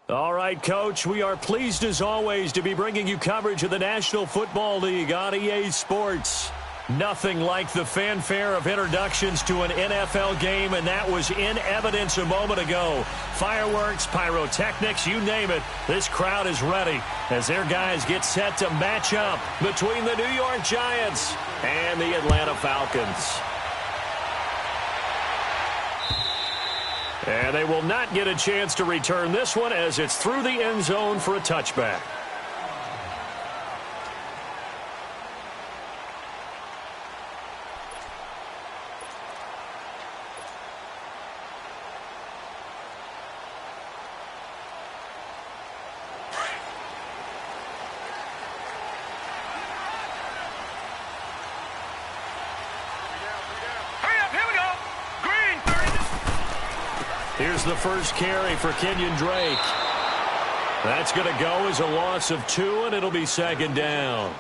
All right, Coach, we are pleased as always to be bringing you coverage of the National Football League on EA Sports. Nothing like the fanfare of introductions to an NFL game, and that was in evidence a moment ago. Fireworks, pyrotechnics, you name it, this crowd is ready as their guys get set to match up between the New York Giants and the Atlanta Falcons. And they will not get a chance to return this one as it's through the end zone for a touchback. Here's the first carry for Kenyon Drake. That's going to go as a loss of 2, and it'll be second down.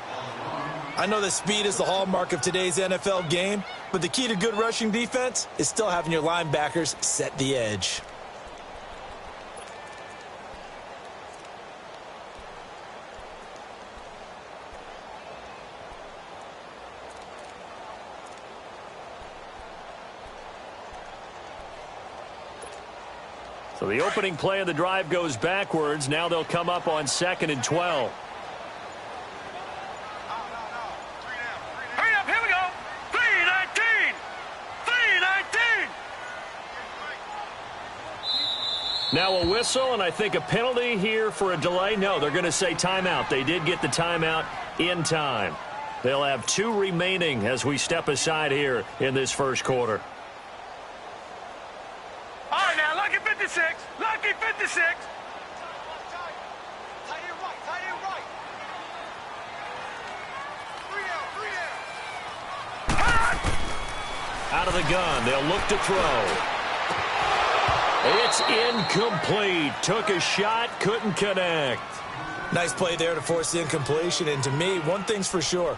I know that speed is the hallmark of today's NFL game, but the key to good rushing defense is still having your linebackers set the edge. So the opening play of the drive goes backwards. Now they'll come up on 2nd and 12. Hurry up, here we go. 3-19. 3-19. Now a whistle, and I think a penalty here for a delay. No, they're going to say timeout. They did get the timeout in time. They'll have 2 remaining as we step aside here in this first quarter. All right, now, lucky 56. Lucky 56. Tie it right. Tie it right. 3 out. Out of the gun, they'll look to throw. It's incomplete. Took a shot, couldn't connect. Nice play there to force the incompletion, and to me, one thing's for sure.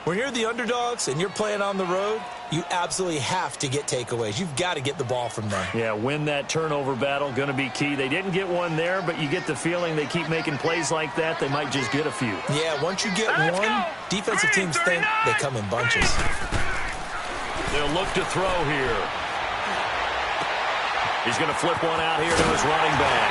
When you're the underdogs and you're playing on the road, you absolutely have to get takeaways. You've got to get the ball from them. Yeah, win that turnover battle, going to be key. They didn't get one there, but you get the feeling they keep making plays like that, they might just get a few. Yeah, once you get one, defensive teams think they come in bunches. They'll look to throw here. He's going to flip one out here to his running back.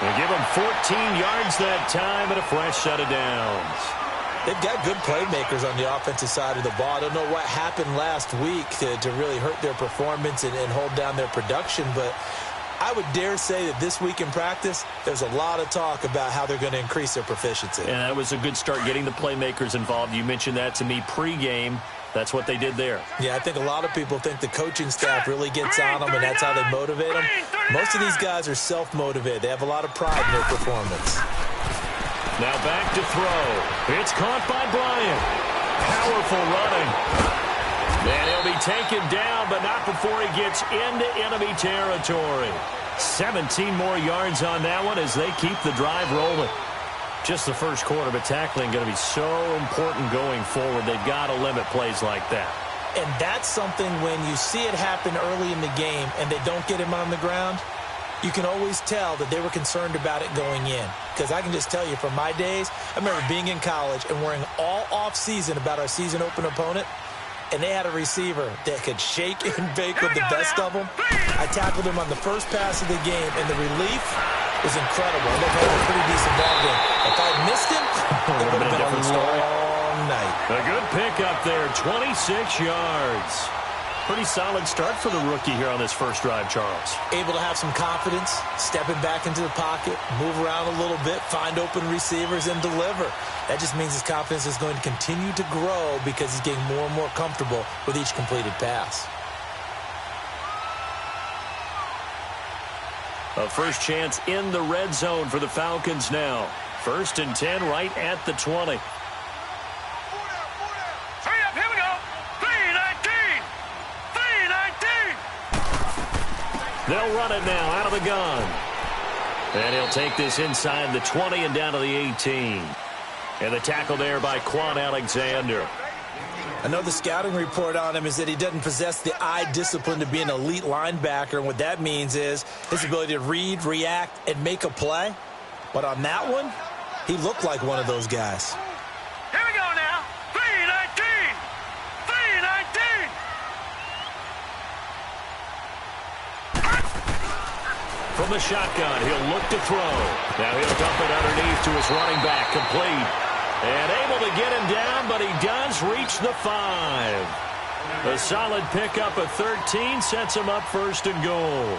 They'll give him 14 yards that time and a fresh set of downs. They've got good playmakers on the offensive side of the ball. I don't know what happened last week to really hurt their performance and hold down their production, but I would dare say that this week in practice, there's a lot of talk about how they're going to increase their proficiency. And that was a good start getting the playmakers involved. You mentioned that to me pregame. That's what they did there. Yeah, I think a lot of people think the coaching staff really gets on them, and that's how they motivate them. Most of these guys are self-motivated. They have a lot of pride in their performance. Now back to throw. It's caught by Bryant. Powerful running. And he'll be taken down, but not before he gets into enemy territory. 17 more yards on that one as they keep the drive rolling. Just the first quarter, but tackling going to be so important going forward. They've got to limit plays like that. And that's something when you see it happen early in the game and they don't get him on the ground, you can always tell that they were concerned about it going in. Because I can just tell you from my days, I remember being in college and worrying all off-season about our season open opponent, and they had a receiver that could shake and bake with the best of them. I tackled him on the first pass of the game, and the relief was incredible. I ended up having a pretty decent ball game. If I missed him, it would have been a long night. A good pickup there, 26 yards. Pretty solid start for the rookie here on this first drive, Charles. Able to have some confidence, stepping back into the pocket, move around a little bit, find open receivers, and deliver. That just means his confidence is going to continue to grow because he's getting more and more comfortable with each completed pass. A first chance in the red zone for the Falcons now. 1st and 10 right at the 20. They'll run it now out of the gun. And he'll take this inside the 20 and down to the 18. And the tackle there by Quan Alexander. I know the scouting report on him is that he doesn't possess the eye discipline to be an elite linebacker, and what that means is his ability to read, react, and make a play. But on that one, he looked like one of those guys. Here we go now. 319. 319. From the shotgun, he'll look to throw. Now he'll dump it underneath to his running back, complete. And able to get him down, but he does reach the 5. A solid pickup of 13 sets him up first and goal.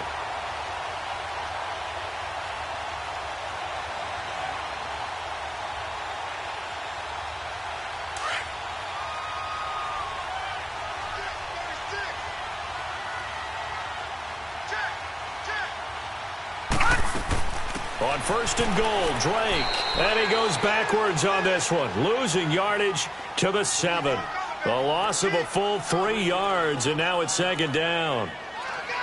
On first and goal, Drake. And he goes backwards on this one, losing yardage to the 7. The loss of a full 3 yards, and now it's second down.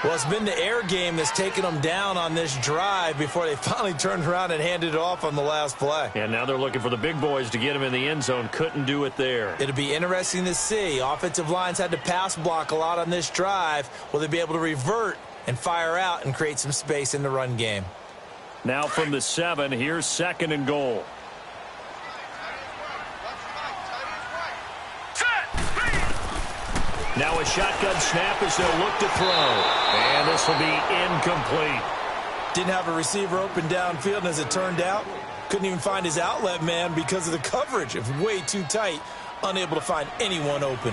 Well, it's been the air game that's taken them down on this drive before they finally turned around and handed it off on the last play. And now they're looking for the big boys to get him in the end zone. Couldn't do it there. It'll be interesting to see. Offensive lines had to pass block a lot on this drive. Will they be able to revert and fire out and create some space in the run game? Now from the 7, here's second and goal. Now a shotgun snap as they'll look to throw. And this will be incomplete. Didn't have a receiver open downfield, and as it turned out, couldn't even find his outlet man because of the coverage. It was way too tight, unable to find anyone open.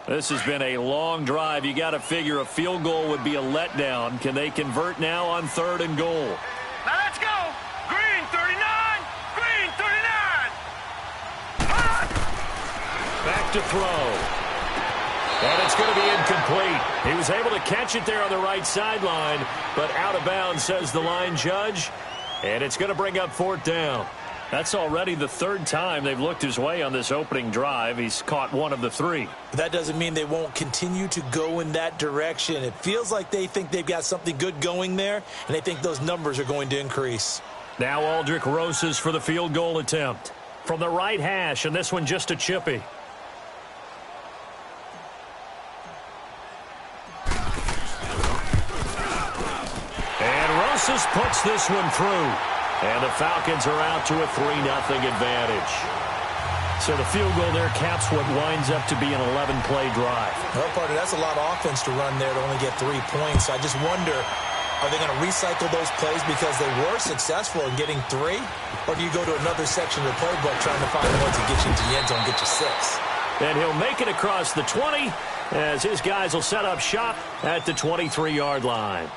This has been a long drive. You got to figure a field goal would be a letdown. Can they convert now on third and goal? Now let's go. Green 39. Green 39. Back to throw. And it's going to be incomplete. He was able to catch it there on the right sideline, but out of bounds, says the line judge. And it's going to bring up fourth down. That's already the 3rd time they've looked his way on this opening drive. He's caught 1 of the 3. But that doesn't mean they won't continue to go in that direction. It feels like they think they've got something good going there, and they think those numbers are going to increase. Now Aldrich Rosas for the field goal attempt. From the right hash, and this one just a chippy. And Rosas puts this one through. And the Falcons are out to a 3-0 advantage. So the field goal there caps what winds up to be an 11-play drive. Well, partner, that's a lot of offense to run there to only get 3 points. I just wonder, are they going to recycle those plays because they were successful in getting 3? Or do you go to another section of the playbook trying to find the ones that get you into the end zone, get you 6? And he'll make it across the 20 as his guys will set up shop at the 23-yard line.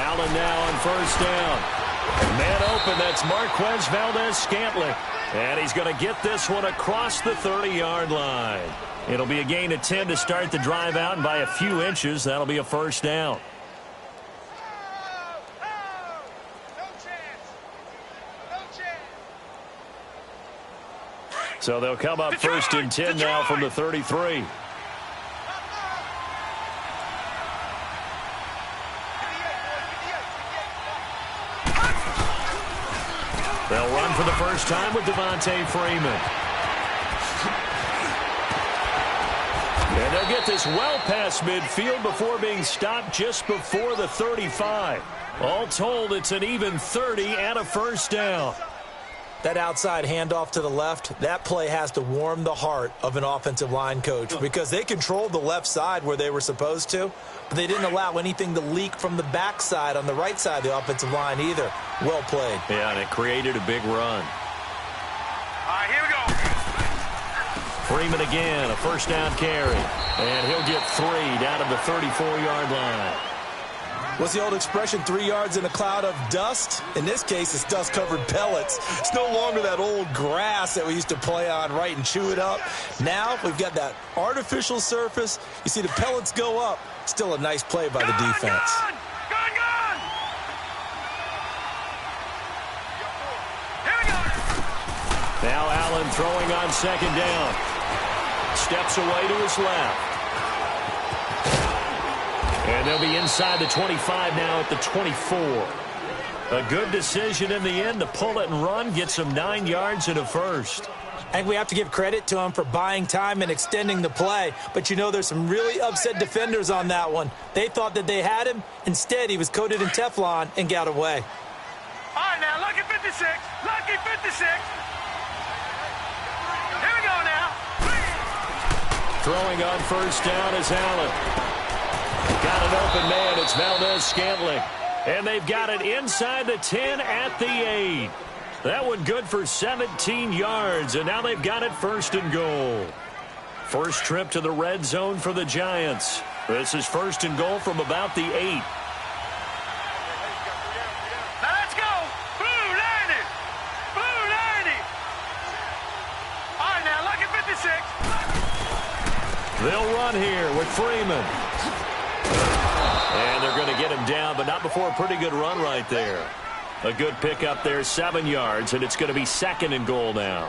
Allen now on first down. Man open, that's Marquez Valdez-Scantling. And he's going to get this one across the 30-yard line. It'll be a gain of 10 to start the drive out, and by a few inches, that'll be a first down. So they'll come up first and 10 now from the 33. They'll run for the first time with Devontae Freeman. And they'll get this well past midfield before being stopped just before the 35. All told, it's an even 30 and a first down. That outside handoff to the left, that play has to warm the heart of an offensive line coach because they controlled the left side where they were supposed to, but they didn't allow anything to leak from the backside on the right side of the offensive line either. Well played. Yeah, and it created a big run. All right, here we go. Freeman again, a first down carry. And he'll get 3 down to the 34-yard line. What's the old expression, 3 yards in a cloud of dust? In this case, it's dust-covered pellets. It's no longer that old grass that we used to play on, right, and chew it up. Now we've got that artificial surface. You see the pellets go up. Still a nice play by the defense. Gone! Here we go. Now Allen throwing on second down. Steps away to his left. And they'll be inside the 25 now at the 24. A good decision in the end to pull it and run, get some 9 yards and a first. I think we have to give credit to him for buying time and extending the play. But, you know, there's some really upset defenders on that one. They thought that they had him. Instead, he was coated in Teflon and got away. All right, now, lucky 56. Lucky 56. Here we go now. Throwing on first down is Allen. Got an open man. It's Valdez-Scantling. And they've got it inside the 10 at the 8. That one good for 17 yards. And now they've got it first and goal. First trip to the red zone for the Giants. This is first and goal from about the 8. Now let's go. Blue 90. Blue 90. All right, now, lucky 56. They'll run here with Freeman. And they're going to get him down, but not before a pretty good run right there. A good pickup there, 7 yards, and it's going to be second and goal now.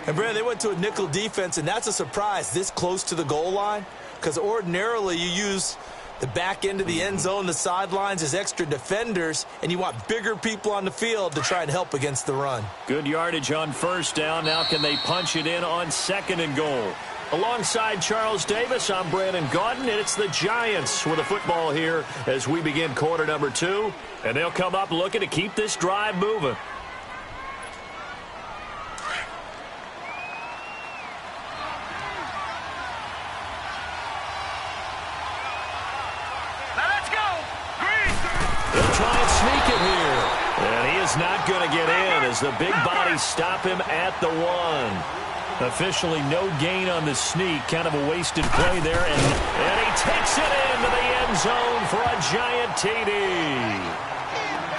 And, Brad, they went to a nickel defense, and that's a surprise this close to the goal line because ordinarily you use the back end of the end zone, the sidelines as extra defenders, and you want bigger people on the field to try and help against the run. Good yardage on first down. Now can they punch it in on second and goal? Alongside Charles Davis, I'm Brandon Gaudin, and it's the Giants with a football here as we begin quarter number 2. And they'll come up looking to keep this drive moving. Now let's go. Green. They'll try and sneak it here. And he is not going to get in as the big bodies stop him at the 1. Officially no gain on the sneak. Kind of a wasted play there. And he takes it into the end zone for a giant TD.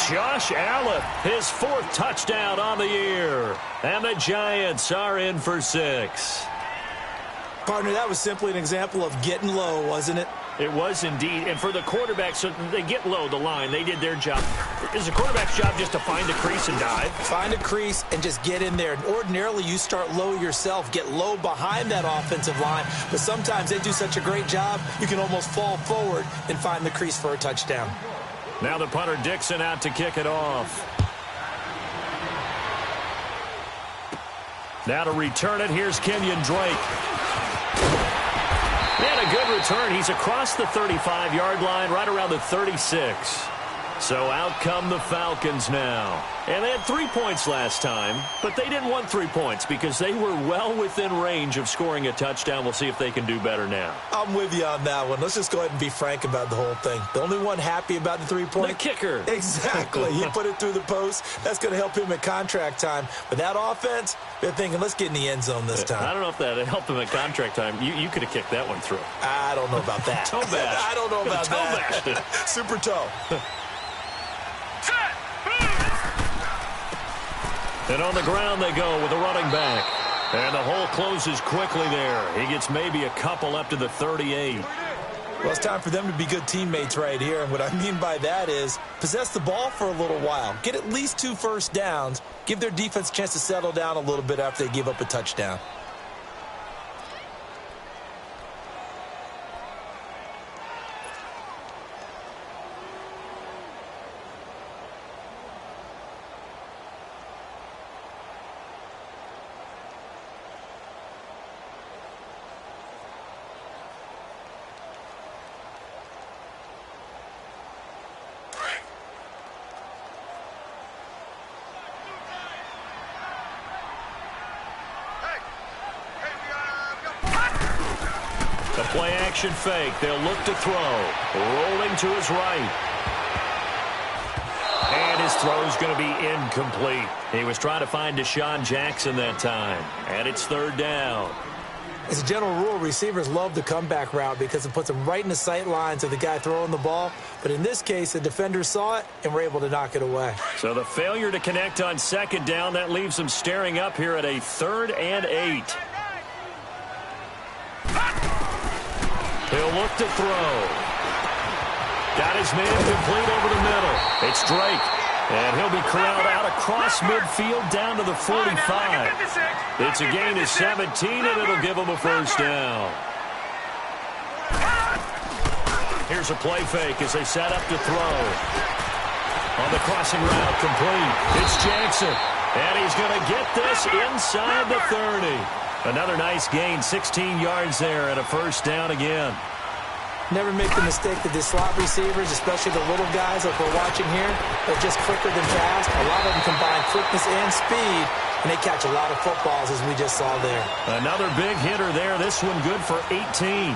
Josh Allen, his 4th touchdown on the year. And the Giants are in for 6. Partner, that was simply an example of getting low, wasn't it? It was indeed. And for the quarterback, so they get low the line. They did their job. Is the quarterback's job just to find a crease and dive? Find a crease and just get in there. And ordinarily, you start low yourself, get low behind that offensive line. But sometimes they do such a great job, you can almost fall forward and find the crease for a touchdown. Now the punter Dixon out to kick it off. Now to return it, here's Kenyon Drake. And a good return. He's across the 35-yard line, right around the 36. So out come the Falcons now. And they had 3 points last time, but they didn't want 3 points because they were well within range of scoring a touchdown. We'll see if they can do better now. I'm with you on that one. Let's just go ahead and be frank about the whole thing. The only one happy about the 3-point? The kicker. Exactly. He put it through the post. That's going to help him at contract time. But that offense, they're thinking, let's get in the end zone this time. I don't know if that helped him at contract time. You could have kicked that one through. I don't know about that. Toe bash. I don't know about Toe that. bashed it. Super toe. And on the ground they go with the running back. And the hole closes quickly there. He gets maybe a couple up to the 38. Well, it's time for them to be good teammates right here. And what I mean by that is possess the ball for a little while. Get at least 2 first downs. Give their defense a chance to settle down a little bit after they give up a touchdown. The play-action fake. They'll look to throw. Rolling to his right. And his throw's going to be incomplete. He was trying to find Deshaun Jackson that time. And it's 3rd down. As a general rule, receivers love the comeback route because it puts them right in the sight lines of the guy throwing the ball. But in this case, the defenders saw it and were able to knock it away. So the failure to connect on 2nd down, that leaves them staring up here at a 3rd and 8. He'll look to throw. Got his man complete over the middle. It's Drake. And he'll be corralled out across midfield down to the 45. It's a gain of 17, and it'll give him a 1st down. Here's a play fake as they set up to throw. On the crossing route, complete. It's Jackson. And he's going to get this inside the 30. Another nice gain, 16 yards there, and a 1st down again. Never make the mistake that the slot receivers, especially the little guys like we're watching here, are just quicker than fast. A lot of them combine quickness and speed, and they catch a lot of footballs, as we just saw there. Another big hitter there. This one good for 18.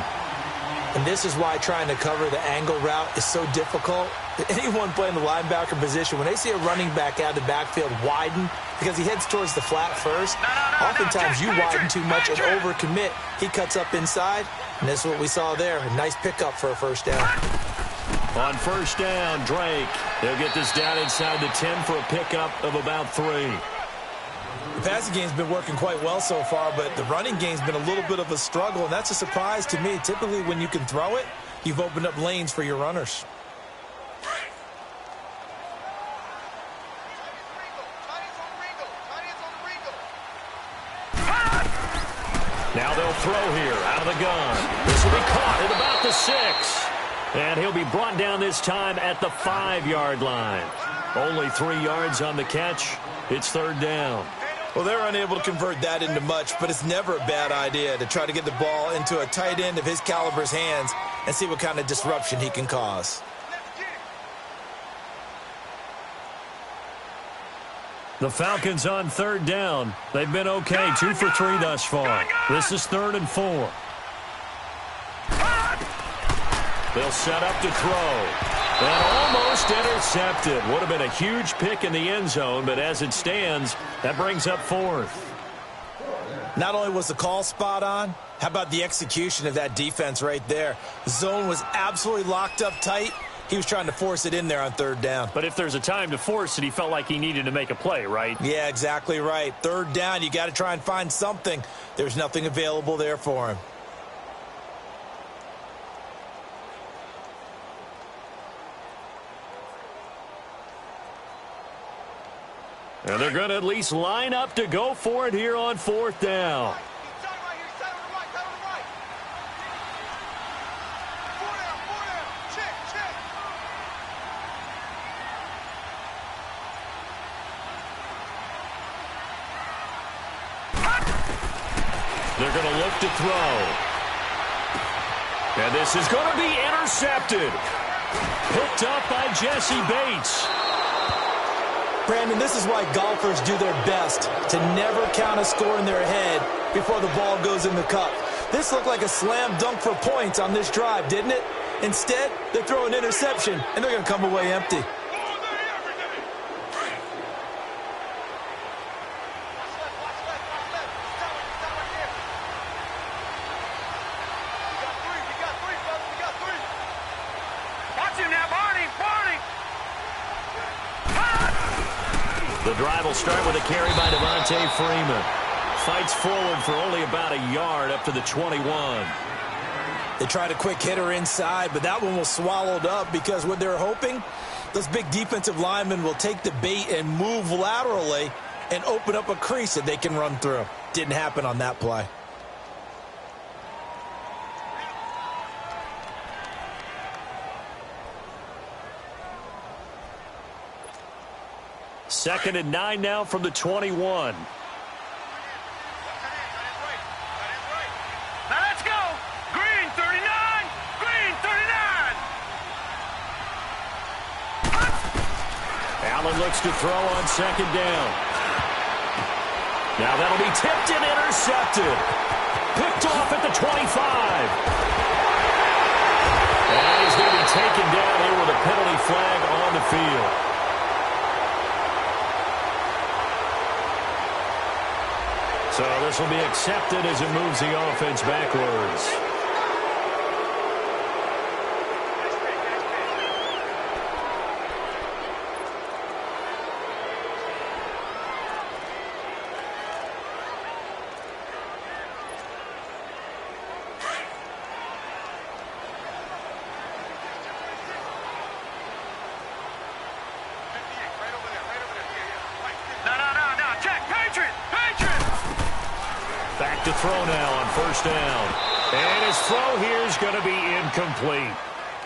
And this is why trying to cover the angle route is so difficult. Anyone playing the linebacker position, when they see a running back out of the backfield widen because he heads towards the flat first, oftentimes you widen too much and overcommit. He cuts up inside, and this is what we saw there. A nice pickup for a 1st down. On 1st down, Drake. They'll get this down inside the 10 for a pickup of about 3. The passing game's been working quite well so far, but the running game's been a little bit of a struggle, and that's a surprise to me. Typically, when you can throw it, you've opened up lanes for your runners. Now they'll throw here out of the gun. This will be caught at about the 6. And he'll be brought down this time at the 5-yard line. Only 3 yards on the catch. It's 3rd down. Well, they're unable to convert that into much, but it's never a bad idea to try to get the ball into a tight end of his caliber's hands and see what kind of disruption he can cause. The Falcons on 3rd down. They've been okay, 2 for 3 thus far. This is 3rd and 4. They'll set up to throw. And almost intercepted. Would have been a huge pick in the end zone, but as it stands, that brings up 4th. Not only was the call spot on, how about the execution of that defense right there? The zone was absolutely locked up tight. He was trying to force it in there on 3rd down. But if there's a time to force it, he felt like he needed to make a play, right? Yeah, exactly right. 3rd down, you got to try and find something. There's nothing available there for him. And they're going to at least line up to go for it here on 4th down. They're going to look to throw. And this is going to be intercepted. Picked up by Jesse Bates. Brandon, this is why golfers do their best to never count a score in their head before the ball goes in the cup. This looked like a slam dunk for points on this drive, didn't it? Instead, they throw an interception, and they're going to come away empty. The drive will start with a carry by Devontae Freeman. Fights forward for only about a yard up to the 21. They tried a quick hitter inside, but that one was swallowed up because what they're hoping, those big defensive linemen will take the bait and move laterally and open up a crease that they can run through. Didn't happen on that play. Second and 9 now from the 21. Now let's go. Green 39. Green 39. Allen looks to throw on second down. Now that'll be tipped and intercepted. Picked off at the 25. And he's going to be taken down here with a penalty flag on the field. So this will be accepted as it moves the offense backwards. Back to throw now on first down. And his throw here is going to be incomplete.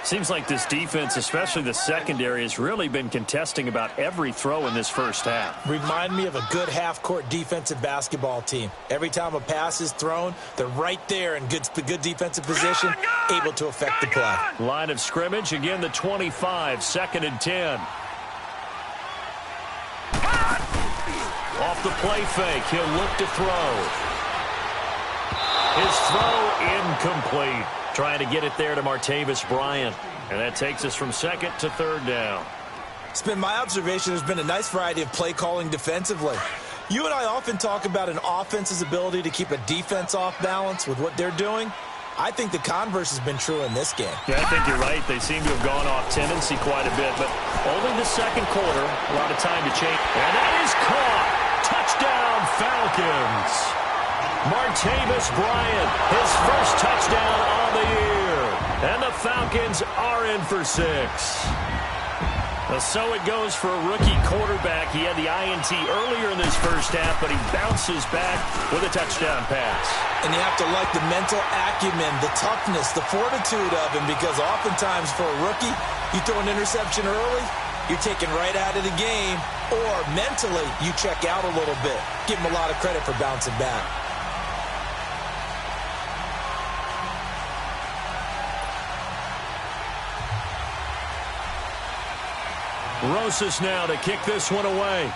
Seems like this defense, especially the secondary, has really been contesting about every throw in this first half. Remind me of a good half-court defensive basketball team. Every time a pass is thrown, they're right there in good defensive position, able to affect the play. Line of scrimmage, again the 25, second and 10. Off the play fake, he'll look to throw. His throw incomplete. Trying to get it there to Martavis Bryant. And that takes us from second to third down. It's been my observation there's been a nice variety of play calling defensively. You and I often talk about an offense's ability to keep a defense off balance with what they're doing. I think the converse has been true in this game. Yeah, I think you're right. They seem to have gone off tendency quite a bit, but only the second quarter. A lot of time to change. And that is caught. Touchdown, Falcons. Martavis Bryant, his first touchdown on the year. And the Falcons are in for 6. Well, so it goes for a rookie quarterback. He had the INT earlier in this first half, but he bounces back with a touchdown pass. And you have to like the mental acumen, the toughness, the fortitude of him, because oftentimes for a rookie, you throw an interception early, you're taken right out of the game, or mentally you check out a little bit. Give him a lot of credit for bouncing back. Rosas now to kick this one away.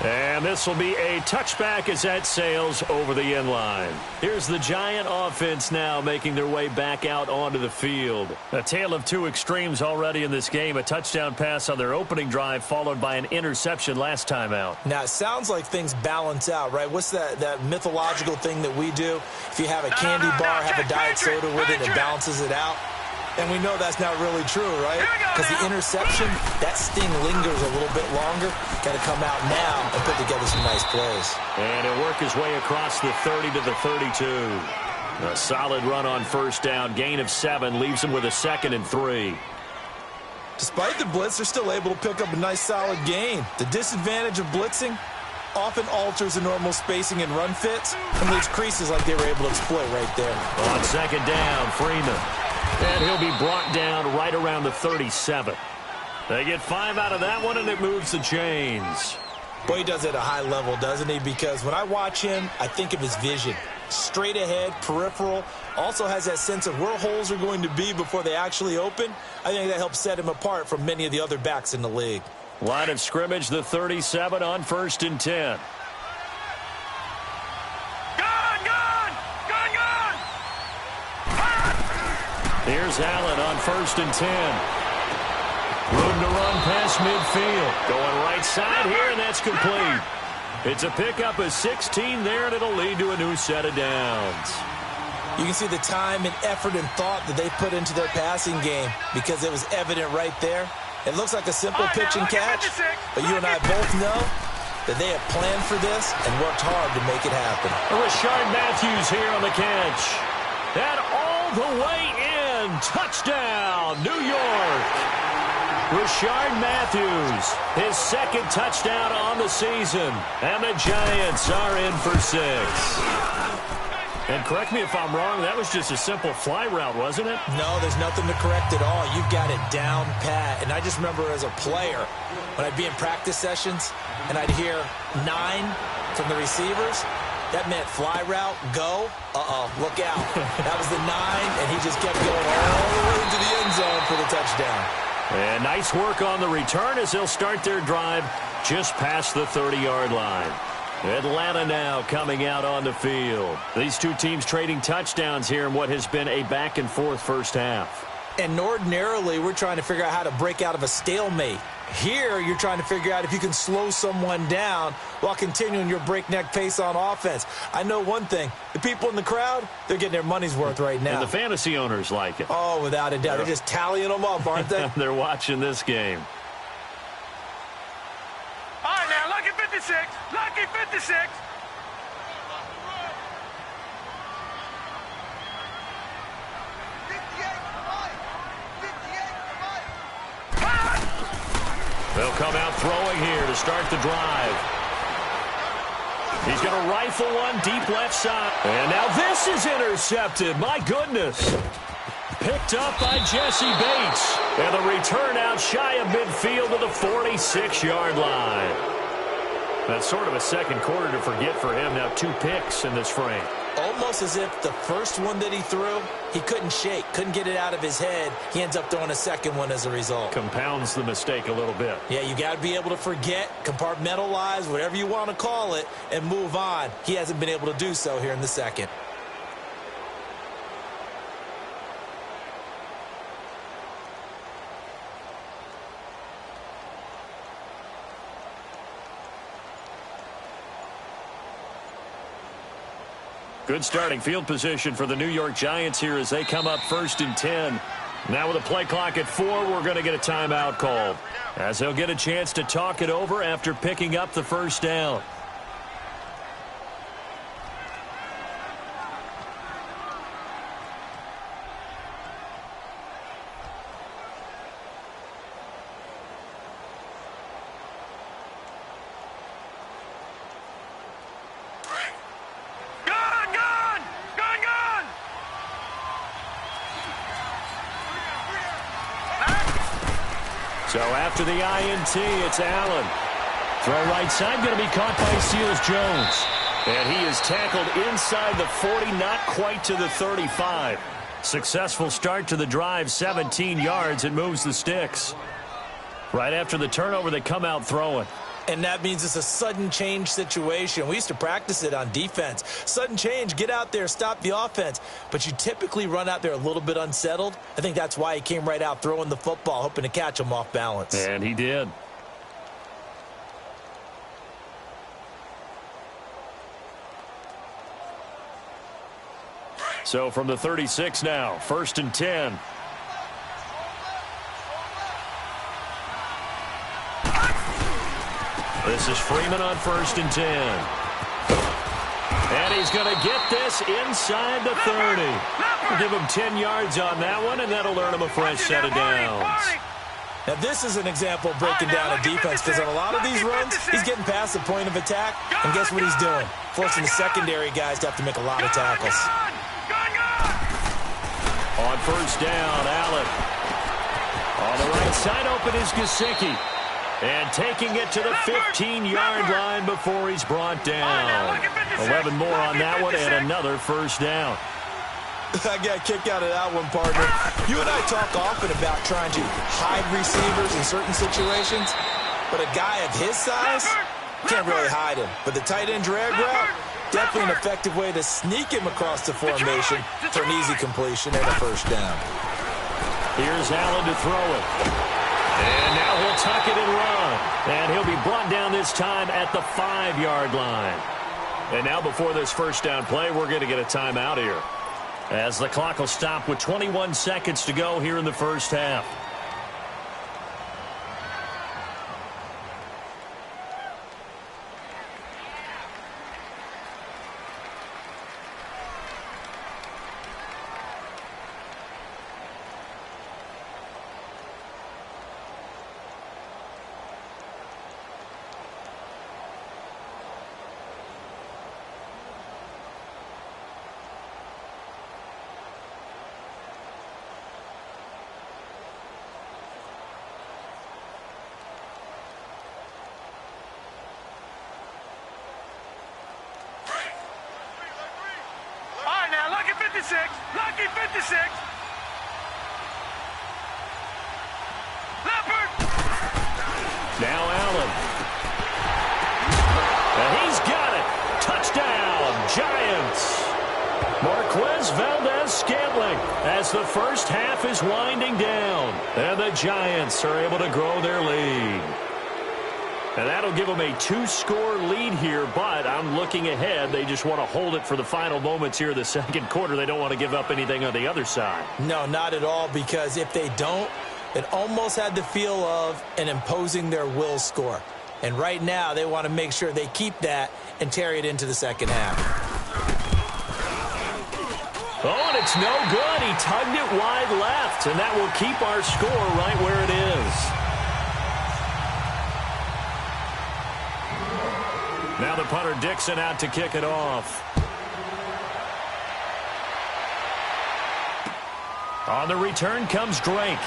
And this will be a touchback as that sails over the end line. Here's the Giant offense now making their way back out onto the field. A tale of two extremes already in this game. A touchdown pass on their opening drive followed by an interception last time out. Now, it sounds like things balance out, right? What's that mythological thing that we do? If you have a candy bar, have a diet soda with it, it balances it out. And we know that's not really true, right? Because the interception, that sting lingers a little bit longer. Got to come out now and put together some nice plays. And he'll work his way across the 30 to the 32. A solid run on first down. Gain of 7 leaves him with a 2nd and 3. Despite the blitz, they're still able to pick up a nice solid gain. The disadvantage of blitzing often alters the normal spacing and run fits and leaves creases like they were able to exploit right there. On second down, Freeman. And he'll be brought down right around the 37. They get 5 out of that one, and it moves the chains. Boy, he does it at a high level, doesn't he? Because when I watch him, I think of his vision. Straight ahead, peripheral. Also has that sense of where holes are going to be before they actually open. I think that helps set him apart from many of the other backs in the league. Line of scrimmage, the 37 on 1st and 10. Here's Allen on 1st and 10. Room to run past midfield. Going right side here, and that's complete. It's a pickup of 16 there, and it'll lead to a new set of downs. You can see the time and effort and thought that they put into their passing game because it was evident right there. It looks like a simple pitch and catch, but you and I both know that they have planned for this and worked hard to make it happen. Rashard Matthews here on the catch. And all the way in. Touchdown, New York. Rashard Matthews, his second touchdown on the season. And the Giants are in for 6. And correct me if I'm wrong, that was just a simple fly route, wasn't it? No, there's nothing to correct at all. You've got it down pat. And I just remember as a player, when I'd be in practice sessions and I'd hear 9 from the receivers, that meant fly route, go, look out. That was the 9, and he just kept going all the way into the end zone for the touchdown. And nice work on the return as they'll start their drive just past the 30-yard line. Atlanta now coming out on the field. These two teams trading touchdowns here in what has been a back-and-forth first half. And ordinarily, we're trying to figure out how to break out of a stalemate. Here, you're trying to figure out if you can slow someone down while continuing your breakneck pace on offense. I know one thing. The people in the crowd, they're getting their money's worth right now. And the fantasy owners like it. Oh, without a doubt. They're just tallying them up, aren't they? They're watching this game. All right, now, lucky 56. Lucky 56. They'll come out throwing here to start the drive. He's going to rifle one deep left side. And now this is intercepted. My goodness. Picked up by Jesse Bates. And the return out shy of midfield to the 46-yard line. That's sort of a second quarter to forget for him. Now 2 picks in this frame. Almost as if the first one that he threw, he couldn't shake, couldn't get it out of his head. He ends up throwing a second one as a result. Compounds the mistake a little bit. Yeah, you got to be able to forget, compartmentalize, whatever you want to call it, and move on. He hasn't been able to do so here in the second. Good starting field position for the New York Giants here as they come up 1st and 10. Now with a play clock at 4, we're going to get a timeout called, as they'll get a chance to talk it over after picking up the first down. So after the INT, it's Allen. Throw right side, going to be caught by Seals-Jones. And he is tackled inside the 40, not quite to the 35. Successful start to the drive, 17 yards. It moves the sticks. Right after the turnover, they come out throwing. And that means it's a sudden change situation. We used to practice it on defense. Sudden change, get out there, stop the offense. But you typically run out there a little bit unsettled. I think that's why he came right out throwing the football, hoping to catch him off balance. And he did. So from the 36 now, 1st and 10. This is Freeman on 1st and 10. And he's going to get this inside the 30. We'll give him 10 yards on that one, and that'll earn him a fresh set of downs. Now, this is an example of breaking down a defense, because on a lot of these runs, he's getting past the point of attack, and guess what he's doing? Forcing the secondary guys to have to make a lot of tackles. On 1st down, Allen. On the right side, open is Gesicki. And taking it to the 15-yard line before he's brought down. 11 more on that one and another 1st down. I got a kick out of that one, partner. You and I talk often about trying to hide receivers in certain situations, but a guy of his size can't really hide him. But the tight end drag route, definitely an effective way to sneak him across the formation for an easy completion and a 1st down. Here's Allen to throw it. And now he'll tuck it and run. And he'll be brought down this time at the 5-yard line. And now before this 1st down play, we're going to get a timeout here. as the clock will stop with 21 seconds to go here in the first half. Lucky 56. Leopard. Now Allen. And he's got it. Touchdown, Giants. Marquez Valdez-Scantling as the first half is winding down. And the Giants are able to grow their lead. And that'll give them a two-score lead here, but I'm looking ahead. They just want to hold it for the final moments here of the second quarter. They don't want to give up anything on the other side. No, not at all, because if they don't, it almost had the feel of an imposing their will score. And right now, they want to make sure they keep that and carry it into the second half. Oh, and it's no good. He tugged it wide left, and that will keep our score right where it is. Now the punter Dixon out to kick it off. On the return comes Drake.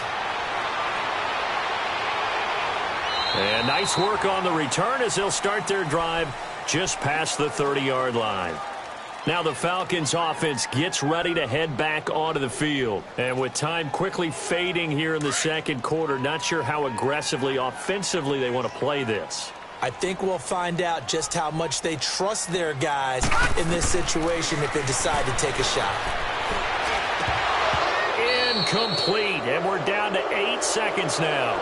And nice work on the return as they'll start their drive just past the 30-yard line. Now the Falcons offense gets ready to head back onto the field. And with time quickly fading here in the second quarter, not sure how aggressively, offensively they want to play this. I think we'll find out just how much they trust their guys in this situation if they decide to take a shot. Incomplete, and we're down to 8 seconds now.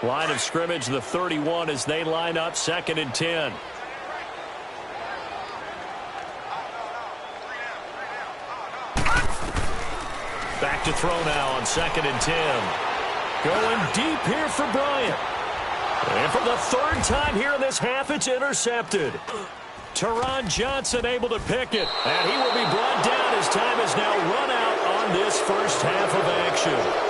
Line of scrimmage, the 31, as they line up, 2nd and 10. Back to throw now on 2nd and 10. Going deep here for Bryant. And for the third time here in this half, it's intercepted. Teron Johnson able to pick it. And he will be brought down as time is now run out on this first half of action.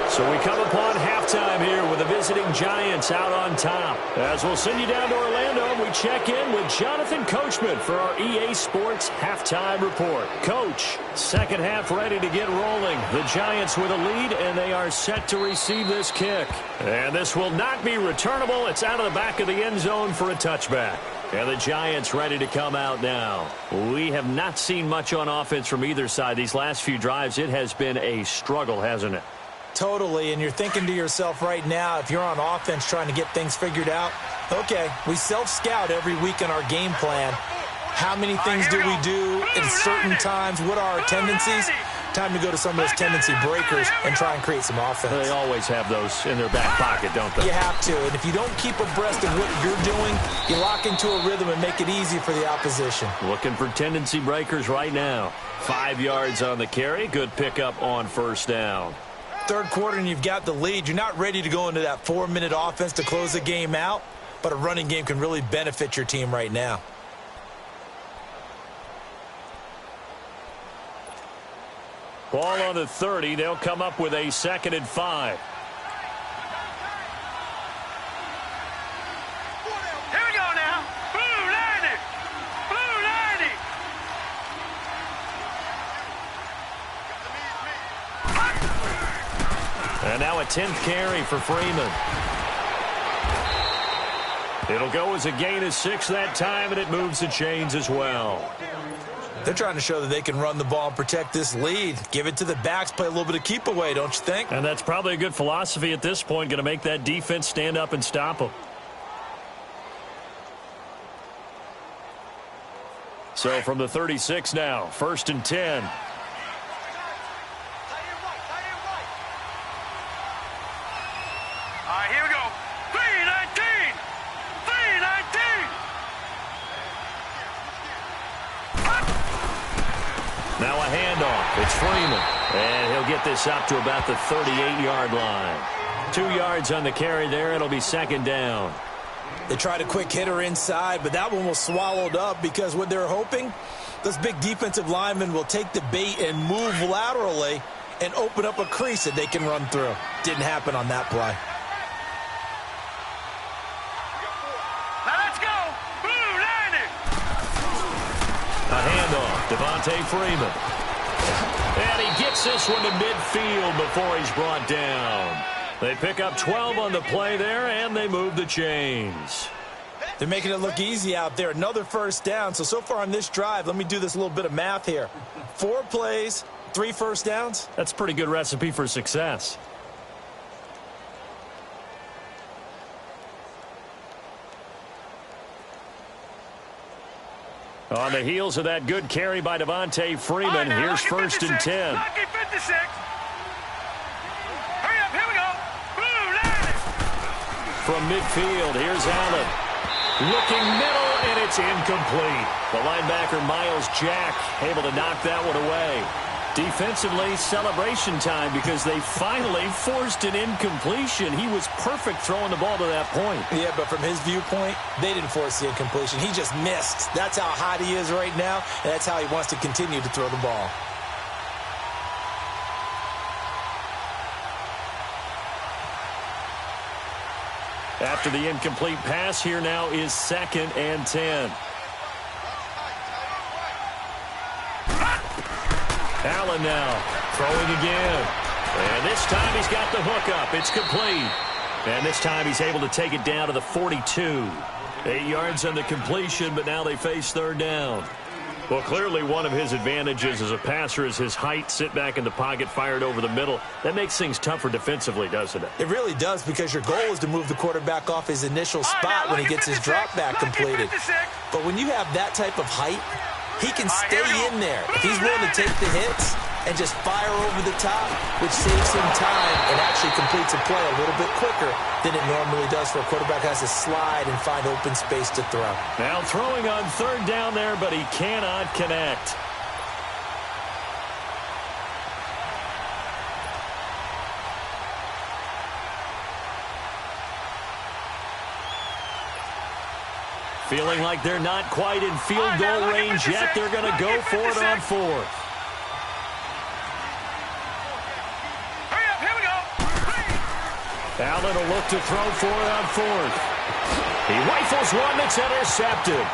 So we come upon halftime here with the visiting Giants out on top. As we'll send you down to Orlando, we check in with Jonathan Coachman for our EA Sports Halftime Report. Coach, second half ready to get rolling. The Giants with a lead, and they are set to receive this kick. And this will not be returnable. It's out of the back of the end zone for a touchback. And the Giants ready to come out now. We have not seen much on offense from either side. These last few drives, it has been a struggle, hasn't it? Totally, and you're thinking to yourself right now, if you're on offense trying to get things figured out, okay, we self-scout every week in our game plan. How many things do we do at certain times? What are our tendencies? Time to go to some of those tendency breakers and try and create some offense. They always have those in their back pocket, don't they? You have to, and if you don't keep abreast of what you're doing, you lock into a rhythm and make it easy for the opposition. Looking for tendency breakers right now. 5 yards on the carry. Good pickup on first down. Third quarter and you've got the lead. You're not ready to go into that 4-minute offense to close the game out, but a running game can really benefit your team right now. Ball on the 30. They'll come up with a 2nd and 5. Here we go now. Blue Lightning. Blue Lightning. And now a 10th carry for Freeman. It'll go as a gain of 6 that time, and it moves the chains as well. They're trying to show that they can run the ball and protect this lead. Give it to the backs, play a little bit of keep away, don't you think? And that's probably a good philosophy at this point, going to make that defense stand up and stop them. So from the 36 now, 1st and 10. It's Freeman, and he'll get this up to about the 38-yard line. 2 yards on the carry there. It'll be second down. They tried a quick hitter inside, but that one was swallowed up because what they're hoping, those big defensive linemen will take the bait and move laterally and open up a crease that they can run through. Didn't happen on that play. Now let's go. Blue line it. A handoff. Devontae Freeman. And he gets this one to midfield before he's brought down. They pick up 12 on the play there, and they move the chains. They're making it look easy out there. Another first down. So far on this drive, let me do this little bit of math here. 4 plays, 3 first downs. That's a pretty good recipe for success. On the heels of that good carry by Devontae Freeman, here's first and 10. Lucky 56. Hurry up, here we go. Blue line it. From midfield, here's Allen. Looking middle, and it's incomplete. The linebacker, Miles Jack, able to knock that one away. Defensively, celebration time because they finally forced an incompletion. He was perfect throwing the ball to that point. Yeah, but from his viewpoint, they didn't force the incompletion. He just missed. That's how hot he is right now, and that's how he wants to continue to throw the ball. After the incomplete pass, here now is second and 10. Allen now throwing again. And this time he's got the hook up. It's complete. And this time he's able to take it down to the 42. 8 yards on the completion, but now they face third down. Well, clearly one of his advantages as a passer is his height, sit back in the pocket, fired over the middle. That makes things tougher defensively, doesn't it? It really does, because your goal is to move the quarterback off his initial spot when he gets his drop back completed. But when you have that type of height, he can stay in there. If he's willing to take the hits and just fire over the top, which saves him time and actually completes a play a little bit quicker than it normally does for a quarterback who has to slide and find open space to throw. Now throwing on third down there, but he cannot connect. Feeling like they're not quite in field goal range yet. They're going to go for it on fourth. Hurry up, here we go. Allen will look to throw for it on fourth. He rifles one that's intercepted.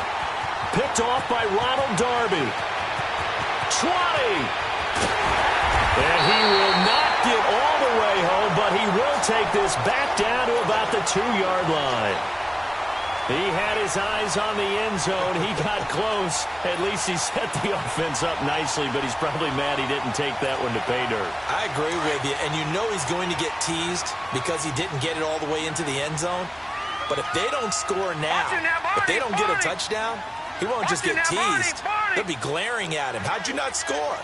Picked off by Ronald Darby. 20. And he will not get all the way home, but he will take this back down to about the 2-yard line. He had his eyes on the end zone. He got close. At least he set the offense up nicely, but he's probably mad he didn't take that one to pay dirt. I agree with you, and you know he's going to get teased because he didn't get it all the way into the end zone. But if they don't score now, if they don't get a touchdown, he won't just get teased. They'll be glaring at him. How'd you not score?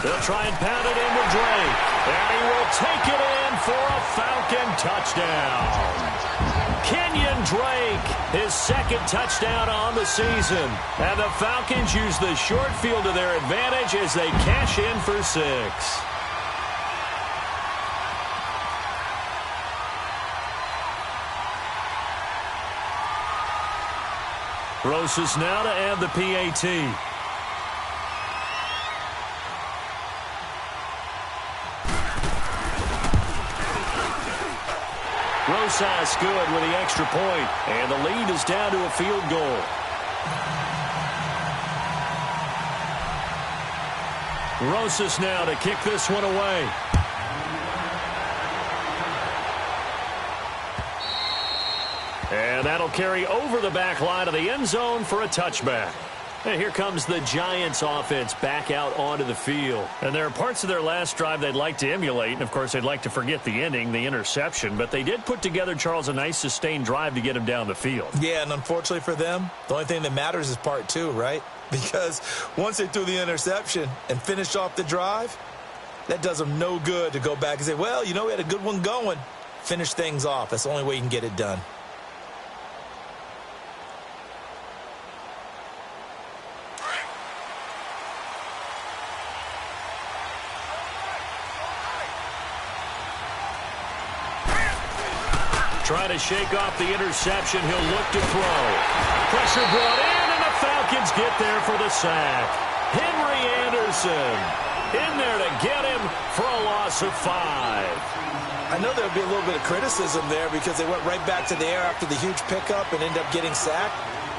They'll try and pound it in with Drake. And he will take it in for a Falcon touchdown. Kenyon Drake, his second touchdown on the season. And the Falcons use the short field to their advantage as they cash in for 6. Rosas now to add the PAT. Rosas good with the extra point, and the lead is down to a field goal. Rosas now to kick this one away. And that'll carry over the back line of the end zone for a touchback. And here comes the Giants offense back out onto the field. And there are parts of their last drive they'd like to emulate. And, of course, they'd like to forget the ending, the interception. But they did put together, Charles, a nice sustained drive to get him down the field. Yeah, and unfortunately for them, the only thing that matters is part 2, right? Because once they threw the interception and finished off the drive, that does them no good to go back and say, well, you know, we had a good one going. Finish things off. That's the only way you can get it done. Trying to shake off the interception. He'll look to throw. Pressure brought in, and the Falcons get there for the sack. Henry Anderson in there to get him for a loss of 5. I know there'll be a little bit of criticism there because they went right back to the air after the huge pickup and ended up getting sacked.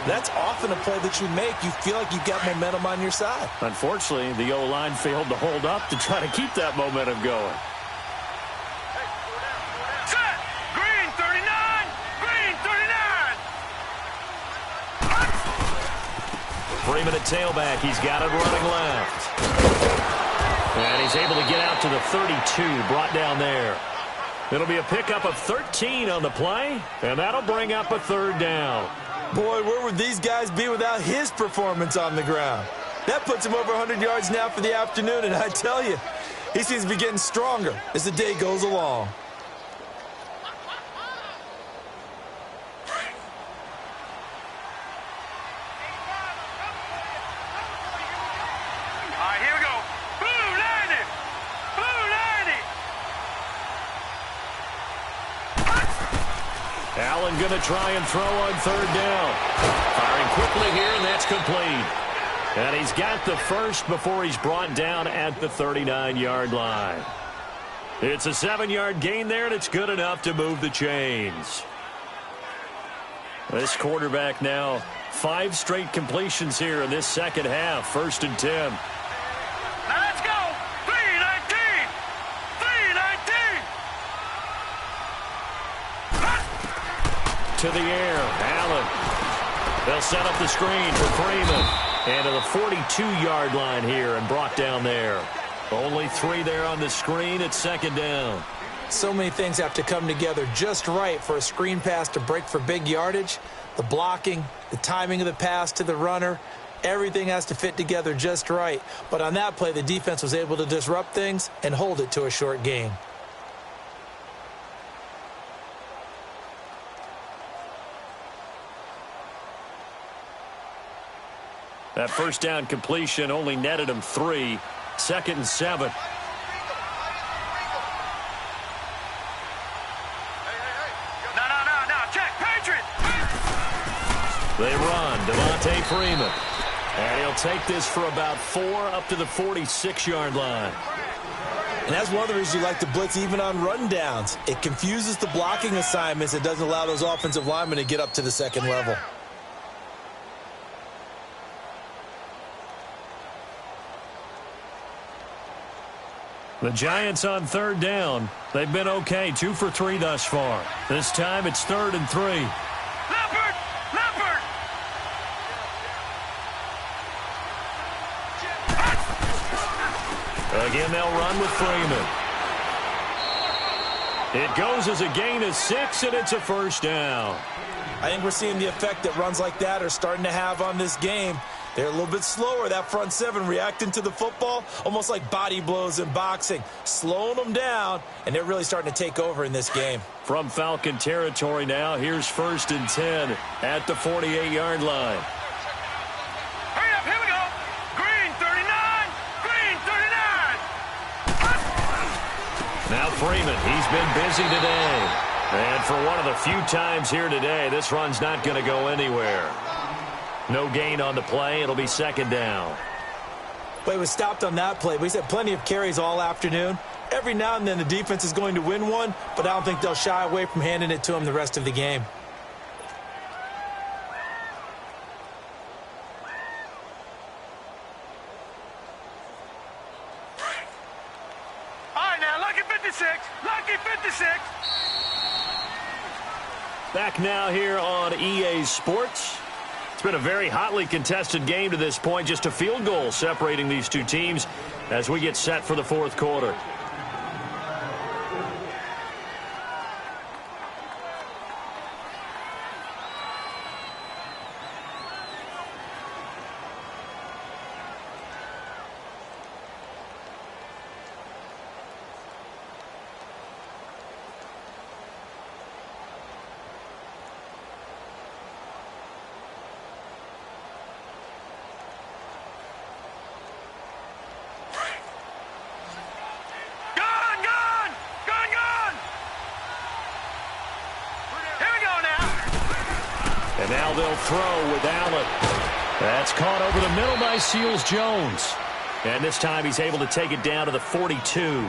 That's often a play that you make. You feel like you've got momentum on your side. Unfortunately, the O-line failed to hold up to try to keep that momentum going. Set! Green 39! Green 39! Freeman at tailback. He's got it running left. And he's able to get out to the 32, brought down there. It'll be a pickup of 13 on the play, and that'll bring up a 3rd down. Boy, where would these guys be without his performance on the ground? That puts him over 100 yards now for the afternoon, and I tell you, he seems to be getting stronger as the day goes along. All right, here we go. Blue 90! Blue 90! Allen going to try and throw on 3rd down. Firing quickly here, and that's complete. And he's got the first before he's brought down at the 39-yard line. It's a 7-yard gain there, and it's good enough to move the chains. This quarterback now 5 straight completions here in this second half. 1st and 10. Now let's go! 319! 319! To the air, Allen. They'll set up the screen for Freeman. And to the 42-yard line here and brought down there. Only 3 there on the screen at 2nd down. So many things have to come together just right for a screen pass to break for big yardage. The blocking, the timing of the pass to the runner, everything has to fit together just right. But on that play, the defense was able to disrupt things and hold it to a short gain. That 1st down completion only netted him 3. 2nd and 7. No, check, Patriot! They run, Devontae Freeman. And he'll take this for about 4 up to the 46-yard line. And that's one of the reasons you like to blitz even on run downs. It confuses the blocking assignments. It doesn't allow those offensive linemen to get up to the 2nd level. The Giants on 3rd down. They've been okay, 2 for 3 thus far. This time it's 3rd and 3. Leopard! Leopard! Again, they'll run with Freeman. It goes as a gain of 6, and it's a 1st down. I think we're seeing the effect that runs like that are starting to have on this game. They're a little bit slower, that front 7, reacting to the football, almost like body blows in boxing, slowing them down, and they're really starting to take over in this game. From Falcon territory now, here's 1st and 10 at the 48-yard line. Hurry up, here we go! Green 39! Green 39! Now Freeman, he's been busy today. And for one of the few times here today, this run's not going to go anywhere. No gain on the play. It'll be 2nd down. But he was stopped on that play. But he's had plenty of carries all afternoon. Every now and then the defense is going to win one, but I don't think they'll shy away from handing it to him the rest of the game. All right, now, lucky 56. Lucky 56. Back now here on EA Sports. It's been a very hotly contested game to this point. Just a field goal separating these two teams as we get set for the 4th quarter. Now they'll throw with Allen. That's caught over the middle by Seals-Jones. And this time he's able to take it down to the 42.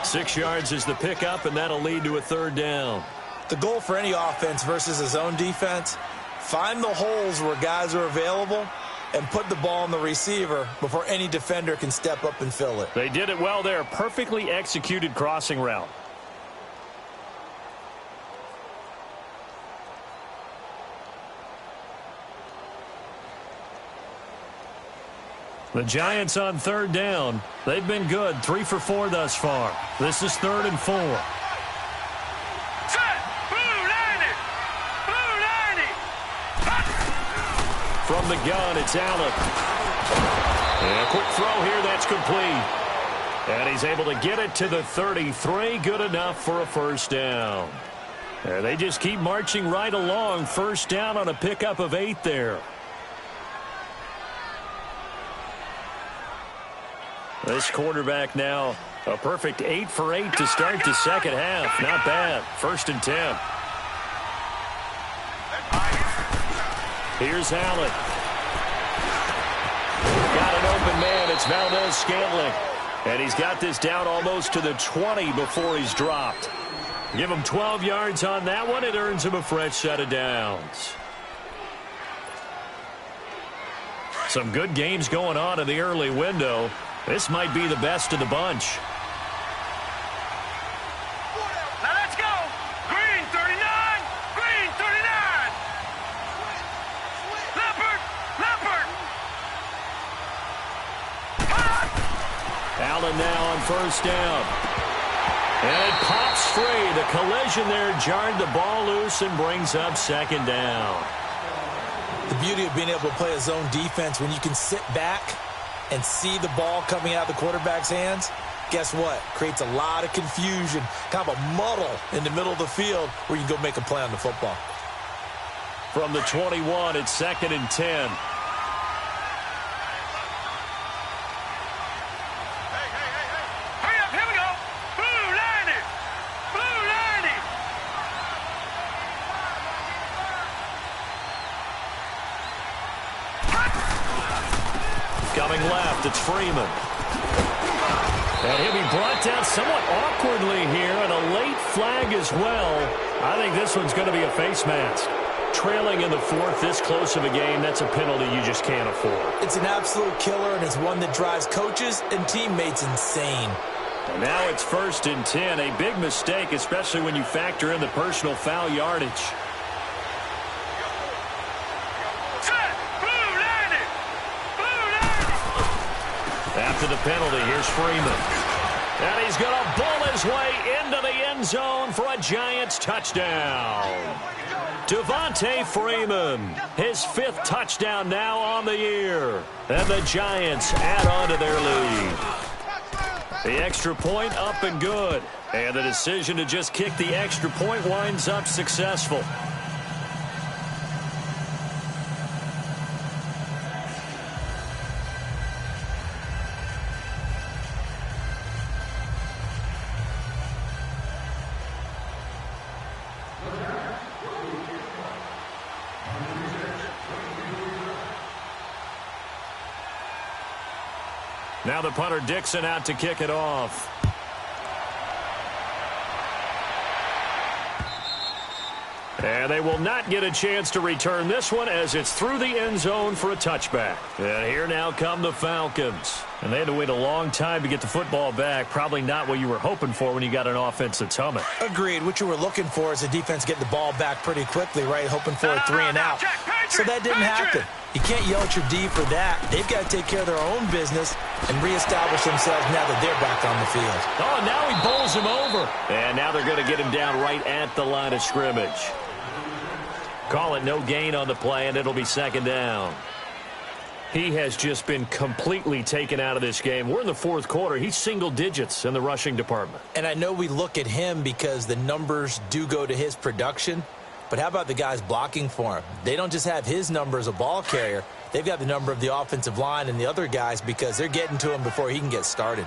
6 yards is the pickup, and that'll lead to a third down. The goal for any offense versus a zone defense, find the holes where guys are available and put the ball on the receiver before any defender can step up and fill it. They did it well there. Perfectly executed crossing route. The Giants on third down. They've been good. 3 for 4 thus far. This is 3rd and 4. Set. Blue 90. Blue 90. From the gun, it's Allen. And a quick throw here. That's complete. And he's able to get it to the 33. Good enough for a first down. And they just keep marching right along. First down on a pickup of 8 there. This quarterback now a perfect 8 for 8 to start the second half. Not bad. 1st and 10. Here's Allen. Got an open man. It's Valdez-Scantling. And he's got this down almost to the 20 before he's dropped. Give him 12 yards on that one. It earns him a fresh set of downs. Some good games going on in the early window. This might be the best of the bunch. Now let's go. Green 39. Green 39. Leopard. Leopard. Allen now on first down. And it pops free. The collision there jarred the ball loose and brings up second down. The beauty of being able to play a zone defense when you can sit back and see the ball coming out of the quarterback's hands, guess what? Creates a lot of confusion, kind of a muddle in the middle of the field where you can go make a play on the football. From the 21, it's 2nd and 10. Hurry up. Here we go. Blue 90. Blue 90. Coming left, it's Freeman. And he'll be brought down somewhat awkwardly here, and a late flag as well. I think this one's going to be a face mask. Trailing in the 4th, this close of a game, that's a penalty you just can't afford. It's an absolute killer, and it's one that drives coaches and teammates insane. And now it's 1st and 10. A big mistake, especially when you factor in the personal foul yardage. After the penalty, here's Freeman. And he's going to bull his way into the end zone for a Giants touchdown. Devontae Freeman, his 5th touchdown now on the year. And the Giants add on to their lead. The extra point up and good. And the decision to just kick the extra point winds up successful. Now the punter Dixon out to kick it off. And they will not get a chance to return this one as it's through the end zone for a touchback. And here now come the Falcons. And they had to wait a long time to get the football back. Probably not what you were hoping for when you got an offense that's humming. Agreed. What you were looking for is a defense getting the ball back pretty quickly, right? Hoping for a 3 and out. So that didn't happen. You can't yell at your D for that. They've got to take care of their own business and reestablish themselves now that they're back on the field. Oh, and now he bowls him over. And now they're going to get him down right at the line of scrimmage. Call it no gain on the play, and it'll be second down. He has just been completely taken out of this game. We're in the 4th quarter. He's single digits in the rushing department. And I know we look at him because the numbers do go to his production. But how about the guys blocking for him? They don't just have his number as a ball carrier. They've got the number of the offensive line and the other guys because they're getting to him before he can get started.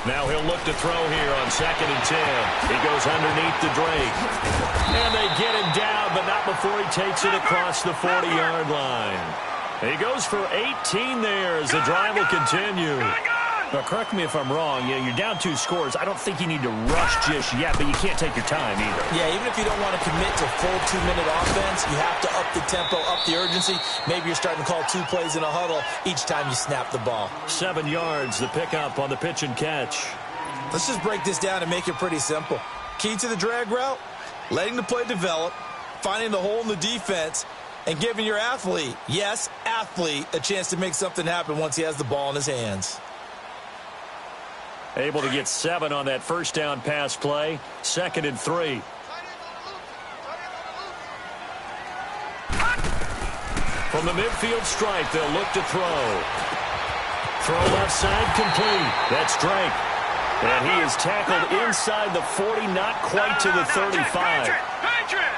Now he'll look to throw here on 2nd and 10. He goes underneath to Drake. And they get him down, but not before he takes it across the 40-yard line. He goes for 18 there as the drive will continue. Now, correct me if I'm wrong. You're down 2 scores. I don't think you need to rush just yet, but you can't take your time either. Yeah, even if you don't want to commit to full 2-minute offense, you have to up the tempo, up the urgency. Maybe you're starting to call 2 plays in a huddle each time you snap the ball. 7 yards, the pickup on the pitch and catch. Let's just break this down and make it pretty simple. Key to the drag route, letting the play develop, finding the hole in the defense, and giving your athlete, yes, athlete, a chance to make something happen once he has the ball in his hands. Able to get 7 on that first down pass play. 2nd and 3. From the midfield stripe, they'll look to throw. Throw left side complete. That's Drake. And he is tackled inside the 40, not quite to the 35.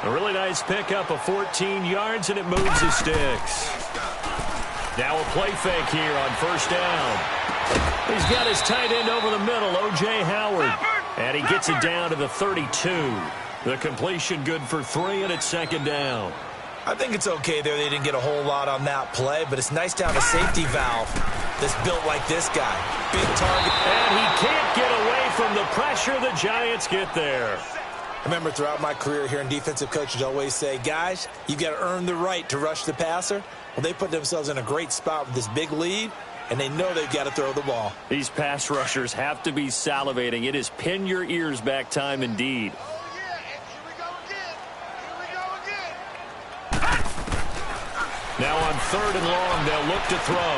A really nice pickup of 14 yards, and it moves the sticks. Now a play fake here on first down. He's got his tight end over the middle, O.J. Howard. And he gets it down to the 32. The completion good for 3, and it's 2nd down. I think it's okay there. They didn't get a whole lot on that play, but it's nice to have a safety valve that's built like this guy. Big target. And he can't get away from the pressure. The Giants get there. I remember throughout my career hearing defensive coaches always say, guys, you've got to earn the right to rush the passer. Well, they put themselves in a great spot with this big lead, and they know they've got to throw the ball. These pass rushers have to be salivating. It is pin your ears back time indeed. Now on 3rd and long, they'll look to throw.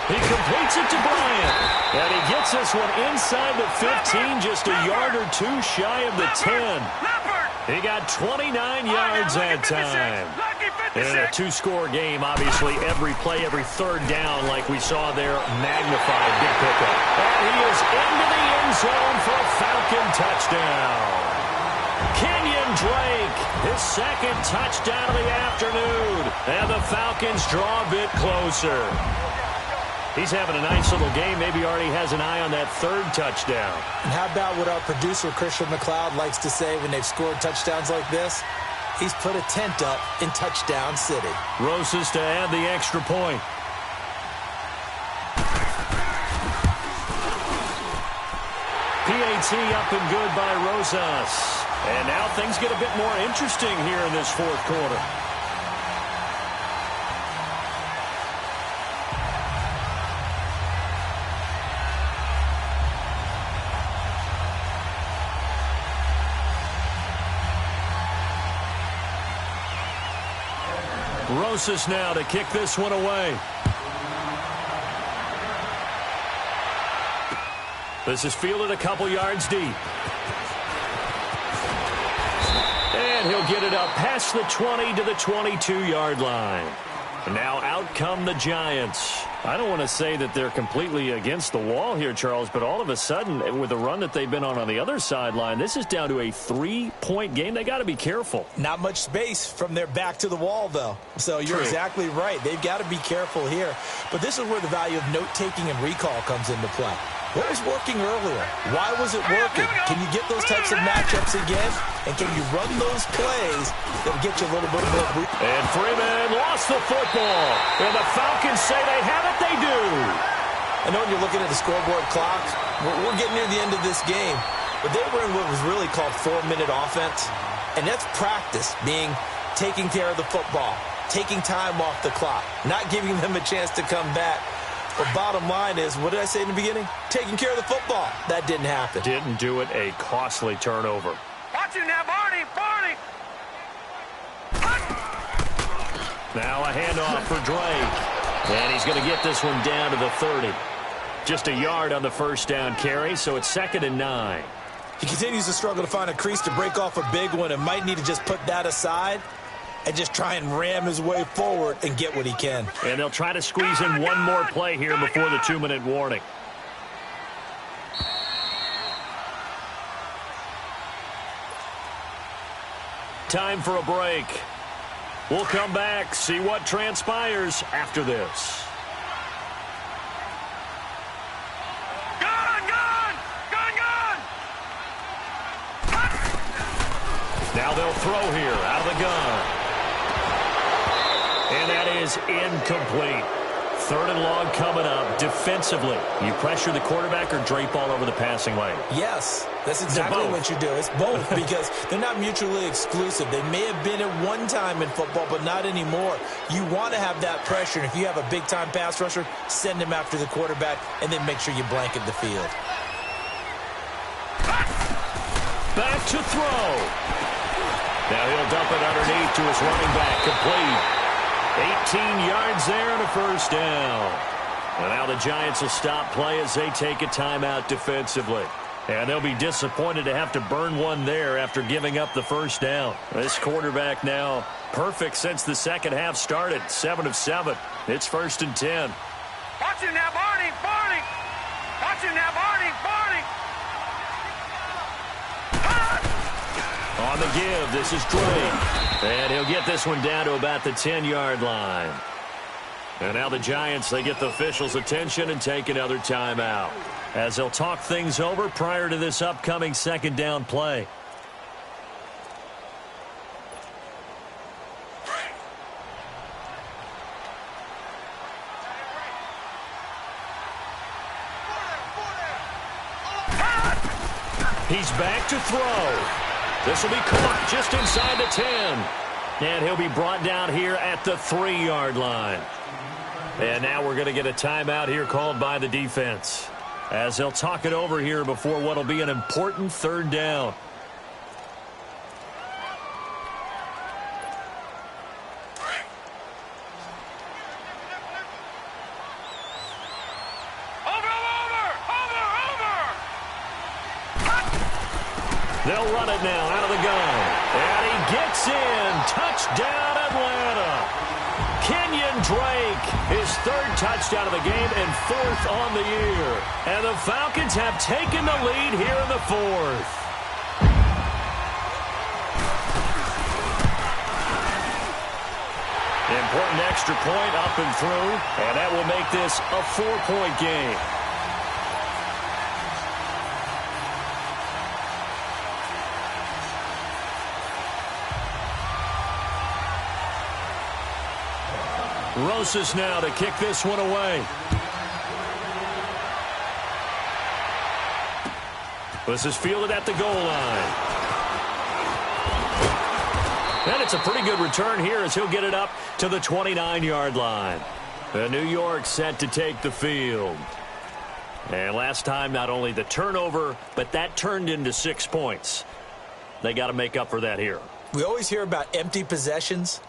He completes it to Bryant. And he gets this one inside the 15, just a yard or 2 shy of the 10. He got 29 yards that time. In a 2-score game, obviously, every play, every 3rd down, like we saw there, magnified. Big pickup. And he is into the end zone for a Falcon touchdown. Kenyon Drake, his 2nd touchdown of the afternoon. And the Falcons draw a bit closer. He's having a nice little game. Maybe already has an eye on that 3rd touchdown. And how about what our producer, Christian McLeod, likes to say when they've scored touchdowns like this? He's put a tent up in Touchdown City. Rosas to add the extra point. PAT up and good by Rosas. And now things get a bit more interesting here in this 4th quarter. Rosas now to kick this one away. This is fielded a couple yards deep. And he'll get it up past the 20 to the 22-yard line. And now out come the Giants. I don't want to say that they're completely against the wall here, Charles, but all of a sudden, with the run that they've been on the other sideline, this is down to a 3-point game. They got to be careful. Not much space from their back to the wall, though. So you're exactly right. They've got to be careful here. But this is where the value of note-taking and recall comes into play. What was working earlier? Why was it working? Can you get those types of matchups again? And can you run those plays that'll get you a little bit more? And Freeman lost the football. And the Falcons say they have it. They do. I know when you're looking at the scoreboard clock, we're getting near the end of this game. But they were in what was really called 4-minute offense. And that's practice, being taking care of the football, taking time off the clock, not giving them a chance to come back. But bottom line is, what did I say in the beginning? Taking care of the football. That didn't happen. Didn't do it. A costly turnover. Watch it now, Barney. Barney. Now a handoff for Drake. And he's going to get this one down to the 30. Just a yard on the first down carry, so it's 2nd and 9. He continues to struggle to find a crease to break off a big one and might need to just put that aside and just try and ram his way forward and get what he can. And they'll try to squeeze in one more play here before the 2-minute warning. Time for a break. We'll come back, see what transpires after this. Gun! Gun! Gun! Now they'll throw here out of the gun. And that is incomplete. 3rd and long coming up. Defensively, you pressure the quarterback or drape all over the passing lane? Yes, that's exactly what you do. It's both because they're not mutually exclusive. They may have been at one time in football, but not anymore. You want to have that pressure, and if you have a big-time pass rusher, send him after the quarterback, and then make sure you blanket the field. Back to throw. Now he'll dump it underneath to his running back. Complete. 18 yards there and a first down. And now the Giants will stop play as they take a timeout defensively. And they'll be disappointed to have to burn one there after giving up the first down. This quarterback now perfect since the second half started. 7 of 7. It's 1st and 10. Watch him now, Barney. Barney. Watch him now, Barney. Barney. On the give, this is Drake. And he'll get this one down to about the 10-yard line. And now the Giants, they get the officials' attention and take another timeout as they'll talk things over prior to this upcoming 2nd down play. He's back to throw. This will be caught just inside the 10. And he'll be brought down here at the 3-yard line. And now we're going to get a timeout here called by the defense as they'll talk it over here before what will be an important 3rd down. They'll run it now out of the gun. And he gets in. Touchdown, Atlanta. Kenyon Drake, his 3rd touchdown of the game and 4th on the year. And the Falcons have taken the lead here in the 4th. Important extra point up and through. And that will make this a 4-point game. Rosas now to kick this one away. This is fielded at the goal line. And it's a pretty good return here as he'll get it up to the 29-yard line. The New York set to take the field. And last time, not only the turnover, but that turned into 6 points. They got to make up for that here. We always hear about empty possessions,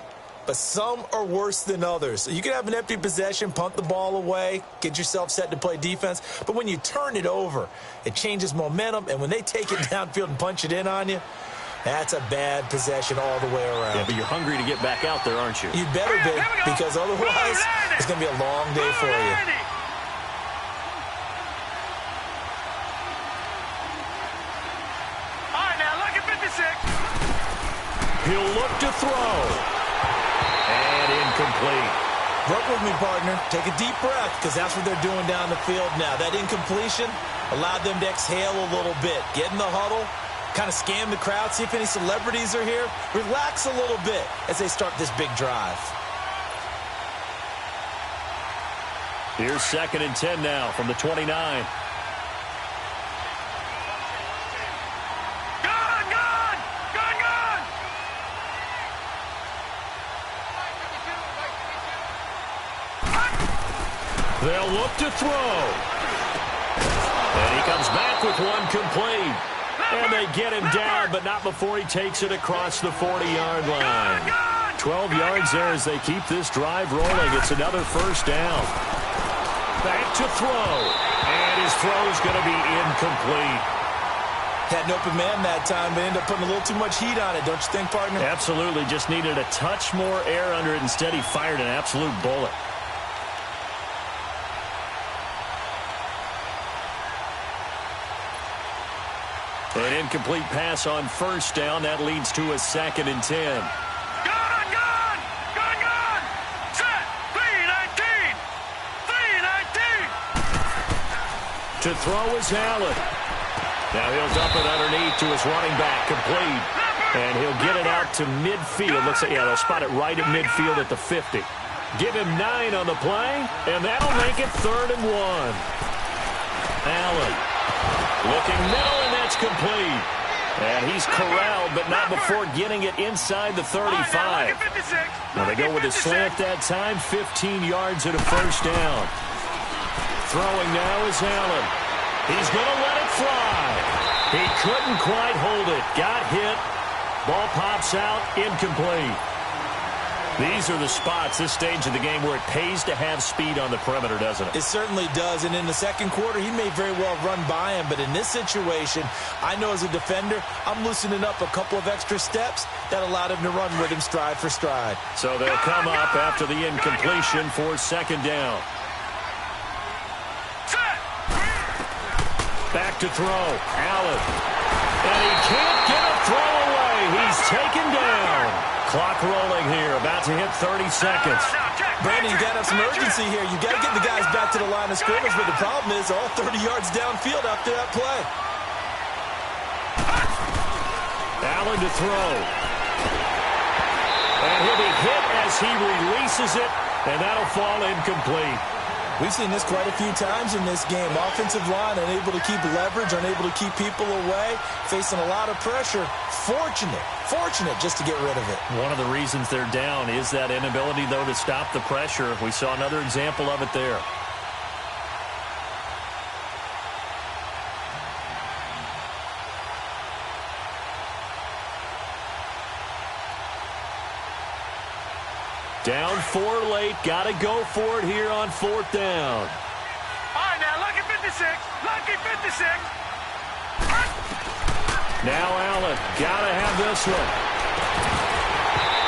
but some are worse than others. You can have an empty possession, punt the ball away, get yourself set to play defense. But when you turn it over, it changes momentum. And when they take it downfield and punch it in on you, that's a bad possession all the way around. Yeah, but you're hungry to get back out there, aren't you? You better be, because otherwise it's going to be a long day for you. All right, now look at 56. He'll look to throw. And incomplete. Work with me, partner. Take a deep breath, because that's what they're doing down the field now. That incompletion allowed them to exhale a little bit. Get in the huddle, kind of scan the crowd, see if any celebrities are here. Relax a little bit as they start this big drive. Here's 2nd and 10 now from the 29. They'll look to throw. And he comes back with one complete. And they get him down, but not before he takes it across the 40-yard line. 12 yards there as they keep this drive rolling. It's another first down. Back to throw. And his throw is going to be incomplete. Had an open man that time, but ended up putting a little too much heat on it, don't you think, partner? Absolutely. Just needed a touch more air under it. Instead, he fired an absolute bullet. An incomplete pass on first down. That leads to a 2nd and 10. Gun! Set! 3-19! 3-19! To throw is Allen. Now he'll dump it underneath to his running back. Complete. And he'll get it out to midfield. Looks like, yeah, they'll spot it right at midfield at the 50. Give him 9 on the play, and that'll make it 3rd and 1. Allen looking middle, and that's complete. And he's corralled, but not before getting it inside the 35. Now they go with a slant that time, 15 yards and a first down. Throwing now is Allen. He's going to let it fly. He couldn't quite hold it. Got hit. Ball pops out, incomplete. These are the spots, this stage of the game, where it pays to have speed on the perimeter, doesn't it? It certainly does, and in the second quarter, he may very well run by him, but in this situation, I know as a defender, I'm loosening up a couple of extra steps that allowed him to run with him stride for stride. So they'll come up after the incompletion for 2nd down. Back to throw, Allen. And he can't get a throw away. He's taken down. Clock rolling here, about to hit 30 seconds. Brandon, you got to have some urgency here. You got to get the guys back to the line of scrimmage, but the problem is all 30 yards downfield after that play. Allen to throw. And he'll be hit as he releases it, and that'll fall incomplete. We've seen this quite a few times in this game. Offensive line unable to keep leverage, unable to keep people away, facing a lot of pressure. Fortunate just to get rid of it. One of the reasons they're down is that inability, though, to stop the pressure. We saw another example of it there. Down 4 late. Got to go for it here on 4th down. All right, now, lucky 56. Lucky 56. Now Allen. Got to have this one.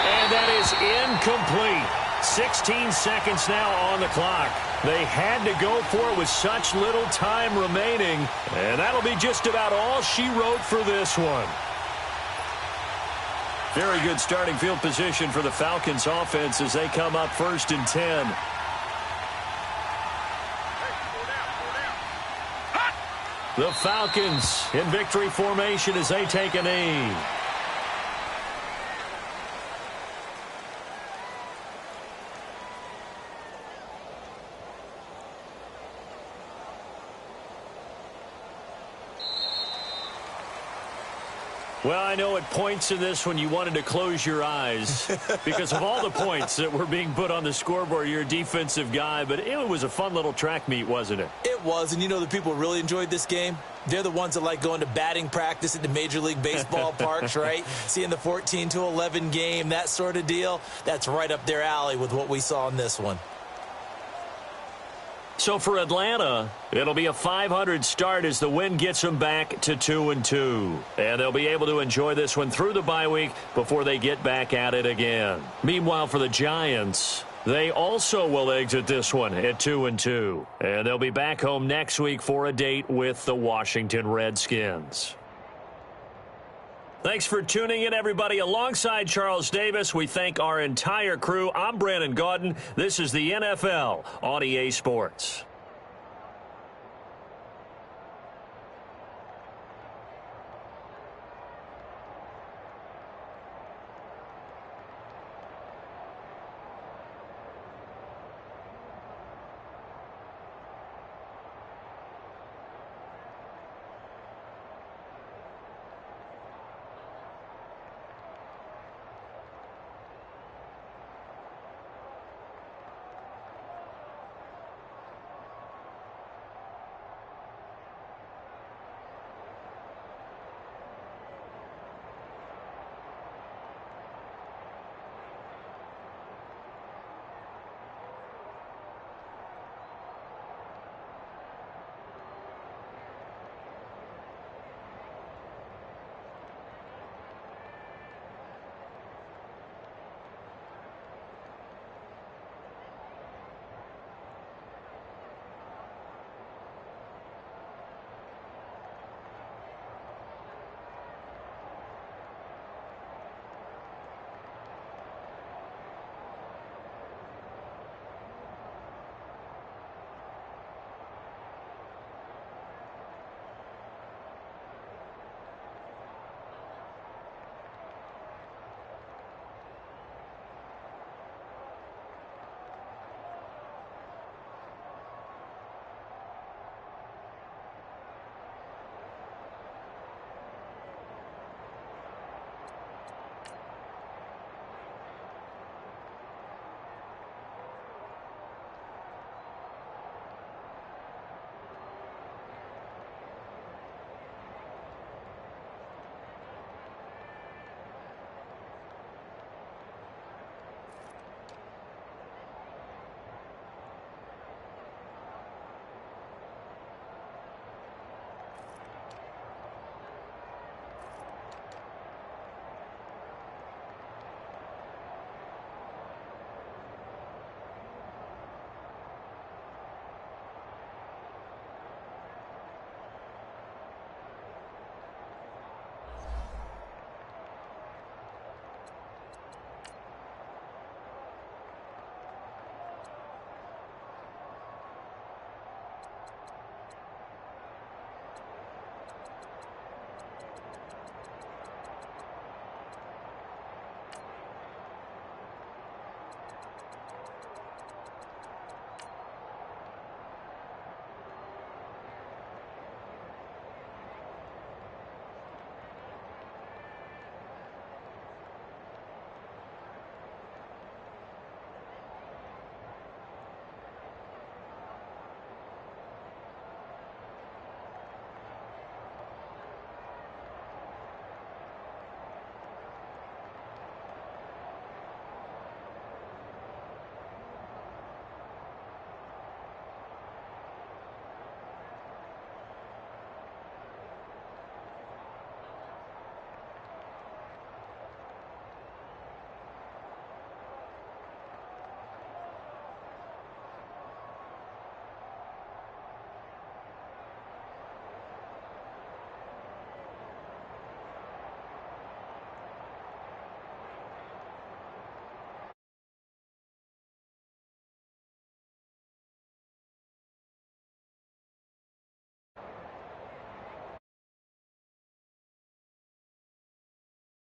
And that is incomplete. 16 seconds now on the clock. They had to go for it with such little time remaining. And that'll be just about all she wrote for this one. Very good starting field position for the Falcons offense as they come up 1st and 10. The Falcons in victory formation as they take a knee. Well, I know at points in this when you wanted to close your eyes because of all the points that were being put on the scoreboard. You're a defensive guy, but it was a fun little track meet, wasn't it? It was, and you know the people really enjoyed this game? They're the ones that like going to batting practice at the Major League Baseball parks, right? Seeing the 14-11 game, that sort of deal. That's right up their alley with what we saw in this one. So for Atlanta, it'll be a 500 start as the win gets them back to 2-2. And they'll be able to enjoy this one through the bye week before they get back at it again. Meanwhile, for the Giants, they also will exit this one at 2-2. And they'll be back home next week for a date with the Washington Redskins. Thanks for tuning in, everybody. Alongside Charles Davis, we thank our entire crew. I'm Brandon Gaudin. This is the NFL on EA Sports.